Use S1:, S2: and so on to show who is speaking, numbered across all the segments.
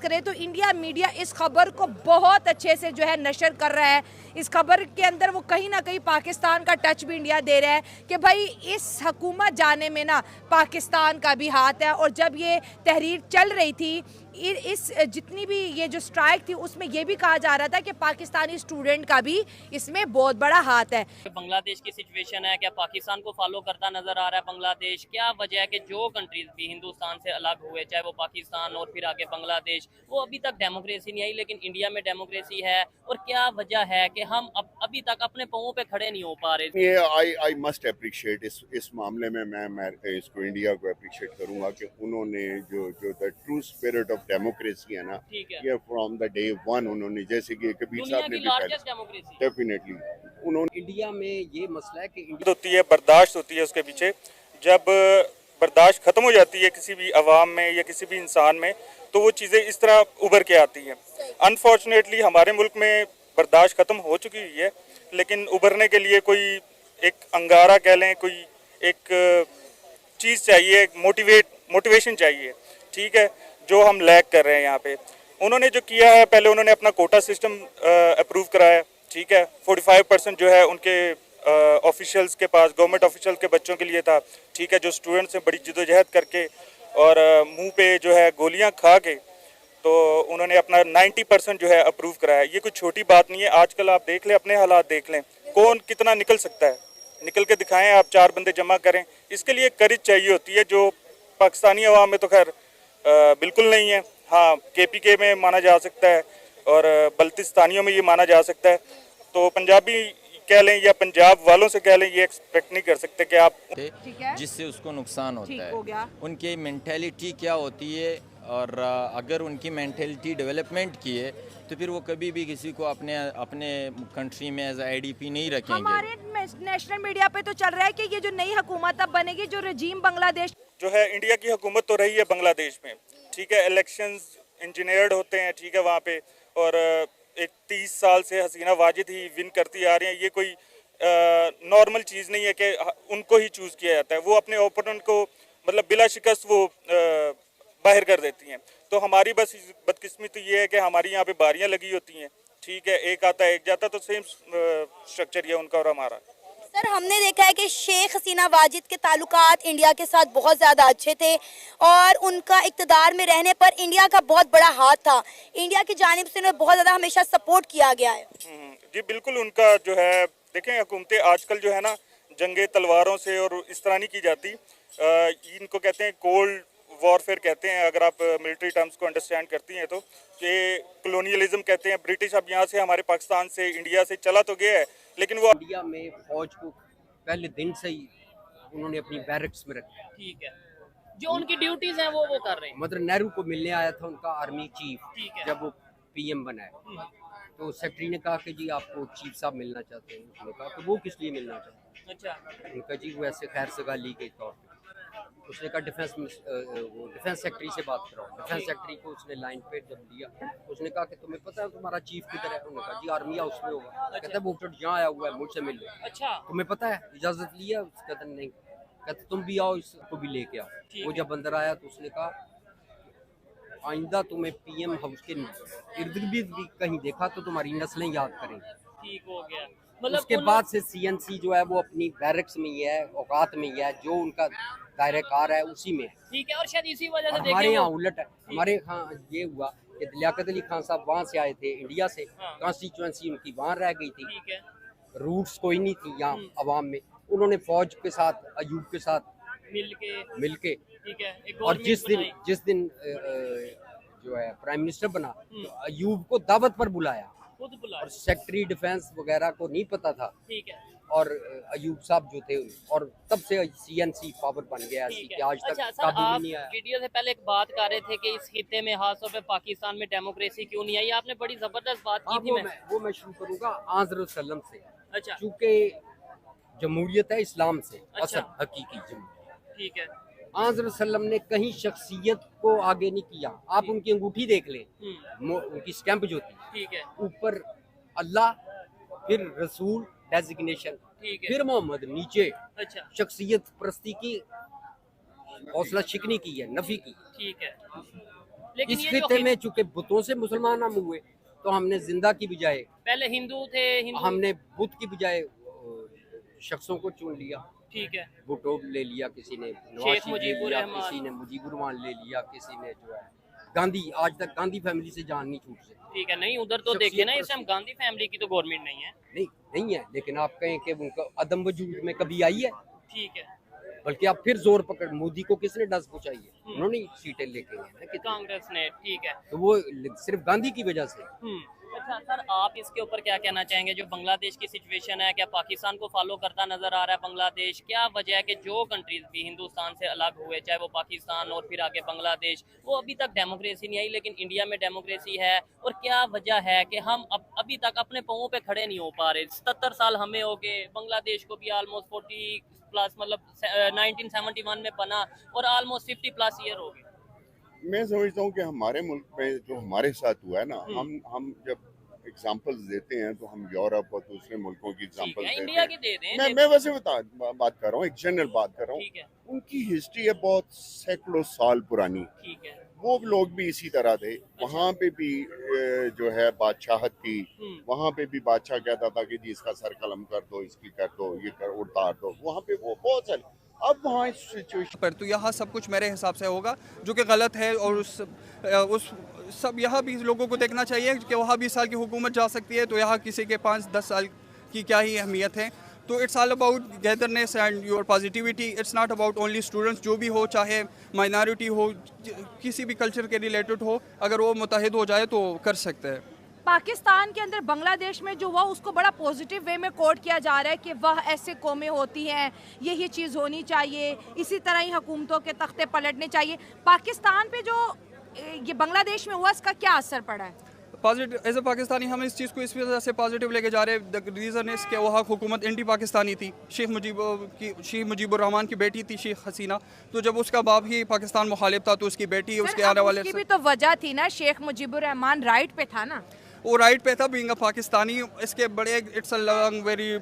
S1: करें तो India media इस खबर को बहुत अच्छे से जो है नशर कर रहा है। इस खबर के अंदर वो कहीं ना कहीं पाकिस्तान का टच भी इंडिया दे रहा है कि भाई इस हुकूमत जाने में ना पाकिस्तान का भी हाथ है। और जब ये तहरीर चल रही थी, इस जितनी भी ये जो स्ट्राइक थी उसमें ये भी कहा जा रहा था कि पाकिस्तानी स्टूडेंट का भी इसमें बहुत बड़ा हाथ है।
S2: बांग्लादेश की सिचुएशन है, क्या पाकिस्तान को फॉलो करता नजर आ रहा है बांग्लादेश? क्या वजह है कि जो कंट्रीज भी हिंदुस्तान से अलग हुए, चाहे वो पाकिस्तान और फिर आगे बांग्लादेश, वो अभी तक डेमोक्रेसी नहीं आई, लेकिन इंडिया में डेमोक्रेसी है? और क्या वजह है कि हम अभी तक अपने पांवों पे खड़े नहीं हो पा रहे?
S3: ये आई मस्ट अप्रिशिएट इस मामले में मैं इसको इंडिया को अप्रिशिएट करूंगा कि उन्होंने जो जो the true spirit of democracy है ना, ये फ्रॉम द डे वन उन्होंने, जैसे कि कबीर साहब ने भी पहले डेफिनेटली उन्होंने
S4: इंडिया में ये मसला है कि
S5: होती है, बर्दाश्त होती है उसके पीछे। जब बर्दाश्त खत्म हो जाती है किसी भी अवाम में या किसी भी इंसान में, तो वो चीज़ें इस तरह उभर के आती हैं। अनफॉर्चुनेटली हमारे मुल्क में बर्दाश्त खत्म हो चुकी हुई है, लेकिन उभरने के लिए कोई एक अंगारा कह लें, कोई एक चीज़ चाहिए, एक मोटिवेशन चाहिए, ठीक है, जो हम लैक कर रहे हैं यहाँ पे। उन्होंने जो किया है, पहले उन्होंने अपना कोटा सिस्टम अप्रूव कराया, ठीक है, 45% जो है उनके ऑफिशियल्स के पास, गवर्नमेंट ऑफिशियल के बच्चों के लिए था, ठीक है, जो स्टूडेंट्स हैं बड़ी जद्दोजहद करके और मुंह पे जो है गोलियां खा के, तो उन्होंने अपना 90% जो है अप्रूव कराया। ये कोई छोटी बात नहीं है। आजकल आप देख लें, अपने हालात देख लें, कौन कितना निकल सकता है, निकल के दिखाएं आप, 4 बंदे जमा करें। इसके लिए करेज चाहिए होती है, जो पाकिस्तानी अवाम में तो खैर बिल्कुल नहीं है। हाँ, KPK में माना जा सकता है और बल्तिस्तानियों में ये माना जा सकता है। तो पंजाबी कह लें या पंजाब वालों से कह लें, ये एक्सपेक्ट नहीं कर सकते कि आप,
S6: जिससे उसको नुकसान होता है। उनकी मेंटेलिटी क्या होती है, और अगर उनकी मेंटेलिटी डेवलपमेंट की है तो फिर वो कभी भी किसी को अपने कंट्री में एज IDP नहीं रखेंगे।
S1: हमारे नेशनल मीडिया पे तो चल रहा है कि ये जो नई हुकूमत अब बनेगी, जो रजीम बांग्लादेश
S5: जो है, इंडिया की हुकूमत तो रही है बांग्लादेश में, ठीक है, इलेक्शंस इंजीनियर्ड होते हैं, ठीक है, वहाँ पे, और एक 30 साल से हसीना वाजिद ही विन करती आ रही हैं। ये कोई नॉर्मल चीज़ नहीं है कि उनको ही चूज़ किया जाता है। वो अपने ओपोनेंट को मतलब बिला शिकस्त वो बाहर कर देती हैं। तो हमारी बस बदकिस्मती ये है कि हमारी यहाँ पे बारियाँ लगी होती हैं, ठीक है, एक आता है एक जाता, तो सेम स्ट्रक्चर ये उनका और हमारा।
S7: सर, हमने देखा है कि शेख हसीना वाजिद के ताल्लुकात इंडिया के साथ बहुत ज़्यादा अच्छे थे और उनका इक़्तिदार में रहने पर इंडिया का बहुत बड़ा हाथ था। इंडिया की जानिब से उन्हें बहुत ज़्यादा हमेशा सपोर्ट किया गया है।
S5: जी बिल्कुल, उनका जो है, देखें, हुकूमतें आजकल जो है ना, जंगे तलवारों से और इस तरह नहीं की जाती। इनको कहते हैं कोल्ड वॉरफेयर कहते हैं, अगर आप मिलिट्री टर्म्स को अंडरस्टैंड करती हैं तो। ये कॉलोनियलिज्म कहते हैं। ब्रिटिश अब यहाँ से, हमारे पाकिस्तान से, इंडिया से चला तो गया है, लेकिन वो
S4: इंडिया में फौज को पहले दिन से ही उन्होंने अपनी बैरक्स में रखा।
S2: ठीक है, जो उनकी ड्यूटीज हैं वो कर रहे हैं।
S4: मतलब नेहरू को मिलने आया था उनका आर्मी चीफ, जब वो PM बना है, तो सेक्रेटरी ने कहा कि जी आपको चीफ साहब मिलना चाहते हैं। उसने कहा कि वो किस लिए मिलना चाहते हैं?
S2: अच्छा।
S4: उनका जी वो ऐसे खैर सगाली के तौर पे। उसने कहा डिफेंस सेक्रेटरी से बात कराओ। डिफेंस सेक्रेटरी को उसने लाइन पे जब दिया, उसने कहा कि तुम्हें पता है तुम्हारा चीफ किधर है? उन्होंने कहा जी आर्मी हाउस में होगा। कहता है वो यहाँ आया हुआ है, मुझसे मिल लो।
S2: अच्छा,
S4: तुम्हें पता है, इजाजत लिया? कहता नहीं। कहते तुम भी आओ, इसको भी लेके आओ। वो जब अंदर आया तो उसने कहा आइंदा तुम्हें PM हाउस के इर्द गिर्द भी कहीं देखा तो तुम्हारी नस्लें याद करेंगे।
S2: ठीक हो गया। मतलब
S4: उसके बाद से CNC जो है वो अपनी बैरक्स में ही है, औकात में ही है, जो उनका दायरे कार है उसी में है।
S2: ठीक है, और शायद इसी वजह से
S4: हमारे यहाँ उलट है। हमारे यहाँ ये हुआ कि लियाकत अली खान साहब वहाँ से आए थे इंडिया से, कॉन्स्टिट्यूएंसी उनकी वहाँ रह गई थी,
S2: ठीक है,
S4: रूट्स कोई नहीं थी यहाँ अवाम में। उन्होंने फौज के साथ, अयूब के साथ मिलके,
S2: ठीक है,
S4: और जिस दिन जो है प्राइम मिनिस्टर बना, तो अयूब को दावत पर बुलाया, और सेक्रेटरी डिफेंस वगैरह को नहीं पता था।
S2: ठीक है,
S4: और अयूब साहब जो थे, और तब से CNC पावर बन गया कि आज तक काबू में नहीं आया।
S2: वीडियो से पहले एक बात कर रहे थे कि इस खित्ते में, खासतौर पे पाकिस्तान में डेमोक्रेसी क्यों नहीं आई। आपने बड़ी जबरदस्त बात की थी।
S4: वो मैं शुरू करूंगा आज़र सल्लम से।
S2: अच्छा,
S4: चूँकि जमहूरियत है इस्लाम से,
S2: अच्छा,
S4: असल हकीकी जमहूरियत।
S2: ठीक है,
S4: आज़र सल्लम ने कहीं शख्सियत को आगे नहीं किया। आप उनकी अंगूठी देख लें, उनकी स्टैंप जो थी,
S2: ठीक है,
S4: ऊपर अल्लाह, फिर रसूल डेजिग्नेशन, फिर मोहम्मद नीचे।
S2: अच्छा,
S4: शख्सियत प्रस्ती की, हौसला शिकनी की है, नफी की।
S2: ठीक है। लेकिन
S4: इस
S2: ये जो
S4: खिते में चूंकि बुतों से मुसलमान हम हुए, तो हमने जिंदा की बजाय,
S2: पहले हिंदू थे, हिंदू
S4: हमने बुत की बजाय शख्सों को चुन लिया।
S2: ठीक है,
S4: भुट्टो ले लिया किसी ने,
S2: शेख
S4: नवाज शरीफ ले
S2: मुजीबुर
S4: लिया
S2: रहमान।
S4: किसी ने, मुजीबुर रहमान ले लिया किसी ने, जो है गांधी, आज तक गांधी फैमिली से जान नहीं छूट सकती।
S2: ठीक है, नहीं उधर तो
S4: शख्सियत
S2: देखिए ना, इस
S4: पर-
S2: टाइम गांधी फैमिली की तो गवर्नमेंट नहीं है।
S4: नहीं है, लेकिन आप कहें कि उनका अदम वजूद में कभी आई है?
S2: ठीक है,
S4: बल्कि आप फिर जोर पकड़, मोदी को किसने डस पहुंचाई है? उन्होंने ही सीटें लेके गए ना, कितनी?
S2: कांग्रेस ने। ठीक है,
S4: तो वो सिर्फ गांधी की वजह से।
S2: अच्छा सर, आप इसके ऊपर क्या कहना चाहेंगे? जो बांग्लादेश की सिचुएशन है, क्या पाकिस्तान को फॉलो करता नजर आ रहा है बांग्लादेश? क्या वजह है कि जो कंट्रीज भी हिंदुस्तान से अलग हुए, चाहे वो पाकिस्तान और फिर आगे बांग्लादेश, वो अभी तक डेमोक्रेसी नहीं आई, लेकिन इंडिया में डेमोक्रेसी है? और क्या वजह है कि हम अभी तक अपने पाँवों पे खड़े नहीं हो पा रहे? 77 साल हमें हो गए, बांग्लादेश को भी ऑलमोस्ट 40 प्लस, मतलब 1971 में बना और ऑलमोस्ट 50 प्लस ईयर हो गए।
S3: मैं समझता हूँ कि हमारे मुल्क में जो हमारे साथ हुआ है ना, हम जब एग्जांपल्स देते हैं तो हम यूरोप और दूसरे मुल्कों की एग्जांपल्स देते
S2: इंडिया
S3: हैं।
S2: की दे दें।
S3: मैं वैसे बात कर रहा हूँ, एक जनरल बात कर रहा
S2: ठीक है,
S3: हूँ। उनकी हिस्ट्री है बहुत सैकड़ों साल पुरानी।
S2: ठीक है,
S3: वो लोग भी इसी तरह थे। वहाँ पे भी जो है बादशाहत थी, वहाँ पे भी बादशाह कहता था कि जी इसका सर कलम कर दो, इसकी कर दो, ये कर उतार दो। वहाँ पे वो बहुत सारे, अब वहाँ इस सिचुएशन
S8: पर तो यहाँ सब कुछ मेरे हिसाब से होगा जो कि गलत है, और उस सब यहाँ भी लोगों को देखना चाहिए कि वहाँ 20 साल की हुकूमत जा सकती है, तो यहाँ किसी के 5-10 साल की क्या ही अहमियत है। तो it's all about togetherness and your positivity. It's not about only students, जो भी हो, चाहे माइनॉरिटी हो, किसी भी कल्चर के रिलेटेड हो, अगर वो मुत्तहिद हो जाए तो कर सकते हैं।
S1: पाकिस्तान के अंदर बांग्लादेश में जो हुआ उसको बड़ा पॉजिटिव वे में कोट किया जा रहा है कि वह ऐसे कौमें होती हैं, यही चीज़ होनी चाहिए, इसी तरह ही हुकूमतों के तख्ते पलटने चाहिए। पाकिस्तान पे जो ये बांग्लादेश में हुआ, इसका क्या असर पड़ा है?
S8: पॉजिटिव एज ए पाकिस्तानी हम इस चीज़ को इस वजह से पॉजिटिव लेके जा रहे हैं। द रीज़न इज़ कि वहाँ हुकूमत एंटी पाकिस्तानी थी। शेख मुजीबुर रहमान की बेटी थी शेख हसीना, तो जब उसका बाप ही पाकिस्तान मुखालिफ था तो उसकी बेटी, उसके आने वाले
S1: उसकी भी तो वजह थी ना, शेख मुजीबुर रहमान राइट पे था ना,
S8: वो राइट पे था बीइंग अ पाकिस्तानी। इसके बड़े it's a long very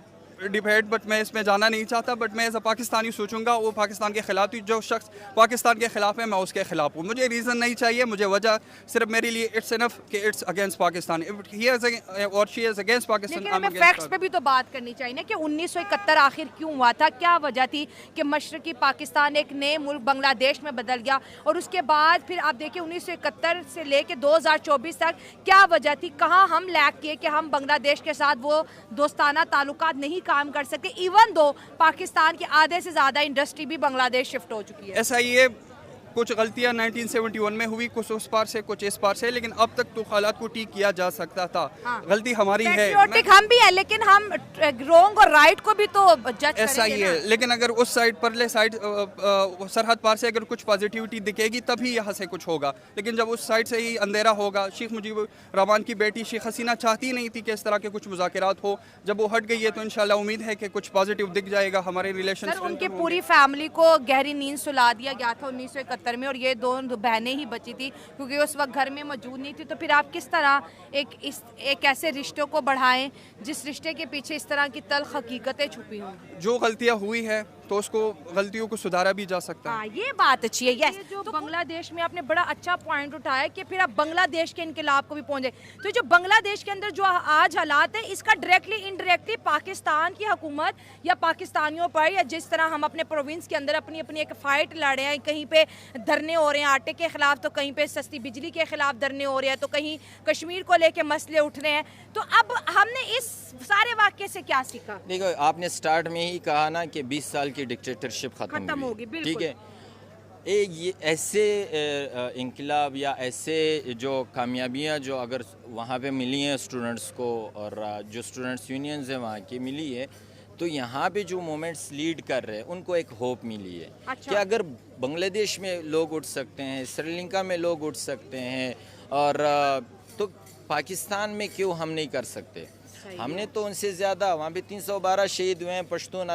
S8: debate, but मैं इसमें जाना नहीं चाहता। बट मैं एज अ पाकिस्तानी सोचूंगा वो पाकिस्तान के खिलाफ थी। जो शख्स पाकिस्तान के खिलाफ है मैं उसके खिलाफ हूँ। मुझे रीज़न नहीं चाहिए, मुझे वजह सिर्फ मेरे लिए इट्स इनफ कि इट्स अगेंस्ट पाकिस्तान और शी इज अगेंस्ट पाकिस्तान।
S1: लेकिन हमें फैक्ट्स पे भी तो बात करनी चाहिए ना कि 1971 आखिर क्यों हुआ था, क्या वजह थी कि मशरकी पाकिस्तान एक नए मुल्क बांग्लादेश में बदल गया, और उसके बाद फिर आप देखिए 1971 से लेके 2024 तक क्या वजह थी, कहाँ हम लैग किए कि हम बांग्लादेश के साथ वो दोस्ताना ताल्लुकात नहीं काम कर सकते, इवन दो पाकिस्तान की आधे से ज्यादा इंडस्ट्री भी बांग्लादेश शिफ्ट हो चुकी है।
S8: ऐसा ये कुछ गलतियां 1971 में हुई, कुछ उस पार से कुछ इस पार से, लेकिन अब तक तो हालात को ठीक किया जा सकता था। गलती हमारी है,
S1: हम भी है, लेकिन हम रोंग और राइट को भी तो जज
S8: ऐसा ही है। लेकिन अगर उस साइड परले साइड सरहद पार से अगर कुछ पॉजिटिविटी दिखेगी तभी यहाँ से कुछ होगा, लेकिन जब उस साइड से ही अंधेरा होगा। शेख मुजीबुर रहमान की बेटी शेख हसीना चाहती नहीं थी कि इस तरह के कुछ मुज़ाकरात हो, जब वो हट गई है तो इंशाल्लाह उम्मीद है कि कुछ पॉजिटिव दिख जाएगा हमारे रिलेशन।
S1: उनकी पूरी फैमिली को गहरी नींद सुला दिया गया था 1971 में, और ये दो बहनें ही बची थी क्योंकि उस वक्त घर में मौजूद नहीं थी। तो फिर आप किस तरह एक ऐसे रिश्तों को बढ़ाएं जिस रिश्ते के पीछे इस तरह की तल्ख हकीकतें छुपी हुई? जो
S8: गलतियां हुई है तो उसको गलतियों को सुधारा भी जा सकता है।
S1: ये बात अच्छी है। यस, जो बांग्लादेश में आपने बड़ा अच्छा पॉइंट उठाया कि फिर आप बांग्लादेश के इनकलाब को भी पहुंचे। तो जो बांग्लादेश के अंदर जो आज हालात है, इसका डायरेक्टली इनडायरेक्टली पाकिस्तान की हुकूमत या पाकिस्तानियों पर, या जिस तरह हम अपने प्रोविंस के अंदर अपनी अपनी एक फाइट लड़े हैं, कहीं पे धरने हो रहे हैं आटे के खिलाफ, तो कहीं पे सस्ती बिजली के खिलाफ धरने हो रहे हैं, तो कहीं कश्मीर को लेके मसले उठ रहे हैं। तो अब हमने इस सारे वाक्य से क्या सीखा?
S6: देखो, आपने स्टार्ट में ही कहा ना कि 20 साल की डिक्टेटरशिप खत्म होगी, ठीक है। ये ऐसे इनकलाब या ऐसे जो कामयाबियाँ जो अगर वहाँ पे मिली हैं स्टूडेंट्स को, और जो स्टूडेंट्स यूनियंस हैं वहाँ की मिली है, तो यहाँ पे जो मोमेंट्स लीड कर रहे हैं उनको एक होप मिली है। अच्छा। कि अगर बांग्लादेश में लोग उठ सकते हैं, श्रीलंका में लोग उठ सकते हैं, और तो पाकिस्तान में क्यों हम नहीं कर सकते? हमने तो उनसे ज़्यादा, वहाँ पे 312 शहीद हुए हैं पश्तून